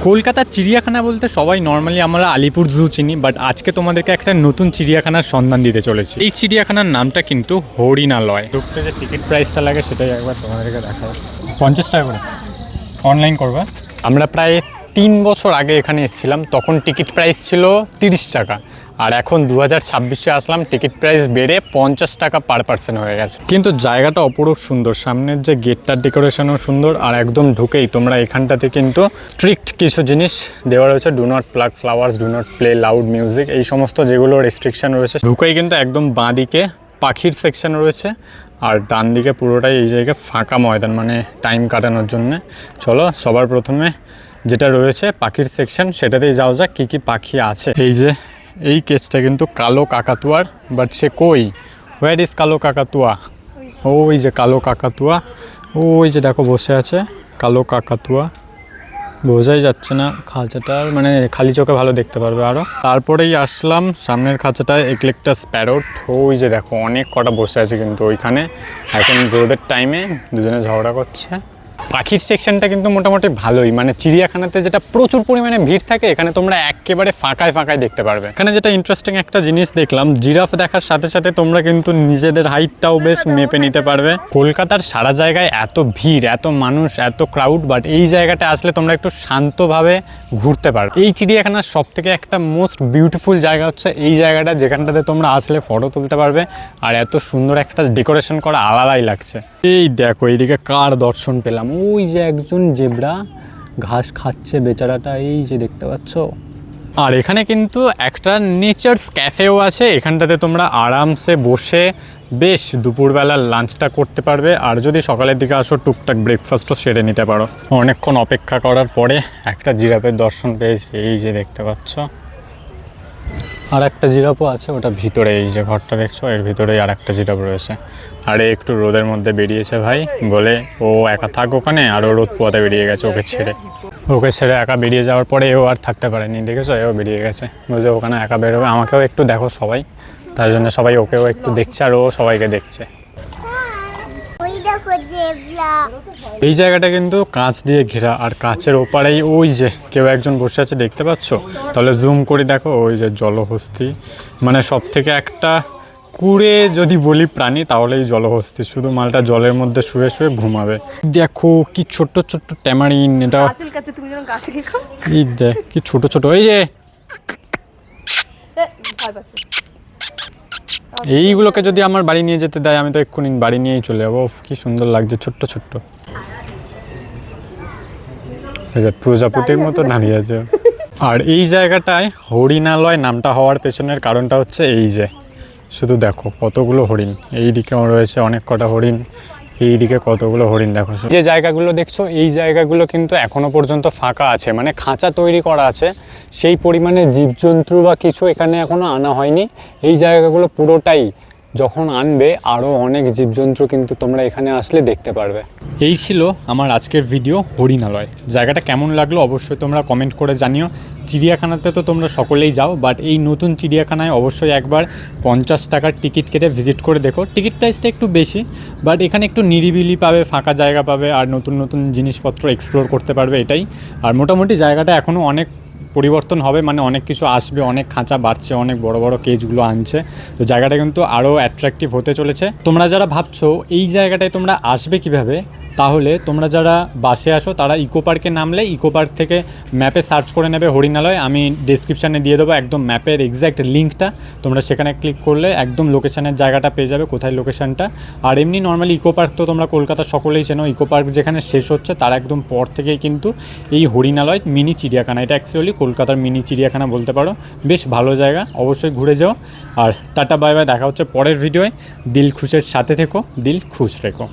কলকাতার চিড়িয়াখানা বলতে সবাই নর্মালি আমরা আলিপুর জু চিনি, বাট আজকে তোমাদেরকে একটা নতুন চিড়িয়াখানার সন্ধান দিতে চলেছি। এই চিড়িয়াখানার নামটা কিন্তু হরিণালয়। ঢুকতে যে টিকিট প্রাইসটা লাগে সেটাই একবার তোমাদেরকে দেখাবো। 50 টাকা করে অনলাইন করবে। আমরা প্রায় 3 বছর আগে এখানে এসেছিলাম, তখন টিকিট প্রাইস ছিল 30 টাকা, আর এখন 2026-এ আসলাম, টিকিট প্রাইস বেড়ে 50 টাকা পার পার্সন হয়ে গেছে। কিন্তু জায়গাটা অপরূপ সুন্দর, সামনের যে গেটটার ডেকোরেশনও সুন্দর, আর একদম ঢুকেই তোমরা এখানটাতে কিন্তু স্ট্রিক্ট কিছু জিনিস দেওয়া রয়েছে, do not plug flowers, do not play loud music, এই সমস্ত যেগুলো রেস্ট্রিকশন রয়েছে। ঢুকেই কিন্তু একদম বাঁ দিকে পাখির সেকশন রয়েছে, আর ডান দিকে পুরোটাই এই জায়গায় ফাঁকা ময়দান, মানে টাইম কাটানোর জন্য। চলো সবার প্রথমে যেটা রয়েছে পাখির সেকশন, সেটাতেই যাওয়া যাক কী কী পাখি আছে। এই কেসটা কিন্তু কালো কাকাতুয়ার, বাট সে কই, হোয়ার ইজ কালো কাকাতুয়া? ওই যে কালো কাকাতুয়া, ওই যে দেখো বসে আছে কালো কাকাতুয়া, বোঝাই যাচ্ছে না খাঁচাটার, মানে খালি চোখে ভালো দেখতে পারবে। আরও তারপরেই আসলাম সামনের খাঁচাটায় এক্লেকটাস প্যারট, ওই যে দেখো অনেক কটা বসে আছে কিন্তু ওইখানে, এখন রোদের টাইমে দুজনে ঝগড়া করছে। পাখির সেকশনটা কিন্তু মোটামুটি ভালোই, মানে চিড়িয়াখানাতে যেটা প্রচুর পরিমাণে ভিড় থাকে, এখানে তোমরা একেবারে ফাঁকায় ফাঁকায় দেখতে পারবে। এখানে যেটা ইন্টারেস্টিং একটা জিনিস দেখলাম, জিরাফ দেখার সাথে সাথে তোমরা কিন্তু নিজেদের হাইটটাও বেশ মেপে নিতে পারবে। কলকাতার সারা জায়গায় এত ভিড়, এত মানুষ, এত ক্রাউড, বাট এই জায়গাটা আসলে তোমরা একটু শান্তভাবে ঘুরতে পারবে। এই চিড়িয়াখানার সব থেকে একটা মোস্ট বিউটিফুল জায়গা হচ্ছে এই জায়গাটা, যেখানটাতে তোমরা আসলে ফটো তুলতে পারবে, আর এত সুন্দর একটা ডেকোরেশন করা আলাদাই লাগছে। এই দেখো এইদিকে কার দর্শন পেলাম, ওই যে একজন জেব্রা ঘাস খাচ্ছে বেচারাটা, এই যে দেখতে পাচ্ছ। আর এখানে কিন্তু একটা নেচার্স ক্যাফেও আছে, এখানটাতে তোমরা আরামসে বসে বেশ দুপুরবেলার লাঞ্চটা করতে পারবে, আর যদি সকালের দিকে আসো টুকটাক ব্রেকফাস্টও সেরে নিতে পারো। অনেকক্ষণ অপেক্ষা করার পরে একটা জিরাফের দর্শন পেয়েছি, এই যে দেখতে পাচ্ছ। আর একটা জিরাফও আছে, ওটা ভিতরে, এই যে ঘরটা দেখছো এর ভিতরেই আর একটা জিরাফ রয়েছে। আরে একটু রোদের মধ্যে বেরিয়েছে ভাই বলে ও একা থাক ওখানে, আর ও রোদ পোয়াতে বেরিয়ে গেছে ওকে ছেড়ে একা বেরিয়ে যাওয়ার পরে এও আর থাকতে পারেনি, দেখেছো, এও বেরিয়ে গেছে, বলছে ওখানে একা বেরোবে, আমাকেও একটু দেখো সবাই, তার জন্য সবাই ওকেও একটু দেখছে, আর ও সবাইকে দেখছে। এই জায়গাটা কিন্তু কাঁচ দিয়ে ঘেরা, আর কাঁচের ওপারেই ওই যে কেউ একজন বসে আছে দেখতে পাচ্ছ, তাহলে জুম করে দেখো, ওই যে জলহস্তি, মানে সব থেকে একটা কুড়ে যদি বলি প্রাণী তাহলে এই জলহস্তি, শুধু মালটা জলের মধ্যে শুয়ে শুয়ে ঘুমাবে। দেখো কি ছোট্ট ছোট্ট ট্যামারিন, এটা এই দেখ কি ছোট ছোট, এই যে এইগুলোকে যদি আমার বাড়ি নিয়ে যেতে দেয় আমি তো এক্ষুনি বাড়ি নিয়েই চলে যাবো। কি সুন্দর লাগছে ছোট্ট ছোট্ট, প্রজাপতির মতো দাঁড়িয়ে আছে। আর এই জায়গাটায় হরিণালয় নামটা হওয়ার পেছনের কারণটা হচ্ছে এই যে শুধু দেখো কতগুলো হরিণ, এই দিকেও রয়েছে অনেক কটা হরিণ, এই দিকে কতগুলো হরিণ দেখো। যে জায়গাগুলো দেখছো এই জায়গাগুলো কিন্তু এখনো পর্যন্ত ফাঁকা আছে, মানে খাঁচা তৈরি করা আছে, সেই পরিমাণে জীবজন্তু বা কিছু এখানে এখনো আনা হয়নি। এই জায়গাগুলো পুরোটাই যখন আনবে আরও অনেক জীবজন্তু কিন্তু তোমরা এখানে আসলে দেখতে পারবে। এই ছিল আমার আজকের ভিডিও হরিণালয়। জায়গাটা কেমন লাগলো অবশ্যই তোমরা কমেন্ট করে জানিও। চিড়িয়াখানাতে তো তোমরা সকলেই যাও, বাট এই নতুন চিড়িয়াখানায় অবশ্যই একবার 50 টাকার টিকিট কেটে ভিজিট করে দেখো। টিকিট প্রাইসটা একটু বেশি, বাট এখানে একটু নিরিবিলি পাবে, ফাঁকা জায়গা পাবে, আর নতুন নতুন জিনিসপত্র এক্সপ্লোর করতে পারবে, এটাই। আর মোটামুটি জায়গাটা এখনও অনেক পরিবর্তন হবে, মানে অনেক কিছু আসবে, অনেক খাঁচা বাড়ছে, অনেক বড় বড় কেজগুলো আনছে, তো জায়গাটা কিন্তু আরও অ্যাট্রাকটিভ হতে চলেছে। তোমরা যারা ভাবছো এই জায়গাটায় তোমরা আসবে কিভাবে, তাহলে তোমরা যারা বাসে আসো তারা ইকো পার্কে নামলে ইকো পার্ক থেকে ম্যাপে সার্চ করে নেবে হরিণালয়, আমি ডেসক্রিপশানে দিয়ে দেবো একদম ম্যাপের এক্স্যাক্ট লিঙ্কটা, তোমরা সেখানে ক্লিক করলে একদম লোকেশানের জায়গাটা পেয়ে যাবে, কোথায় লোকেশানটা। আর এমনি নর্মালি ইকো পার্ক তো তোমরা কলকাতা সকলেই চেনো, ইকো পার্ক যেখানে শেষ হচ্ছে তার একদম পর থেকেই কিন্তু এই হরিণালয় মিনি চিড়িয়াখানা, এটা অ্যাকচুয়ালি কলকাতার মিনি চিড়িয়াখানা বলতে পারো, বেশ ভালো জায়গা, অবশ্যই ঘুরে যাও। আর টাটা বাই বাই, দেখা হচ্ছে পরের ভিডিওয়। দিল খুশের সাথে থেকো, দিল খুশ রেখো।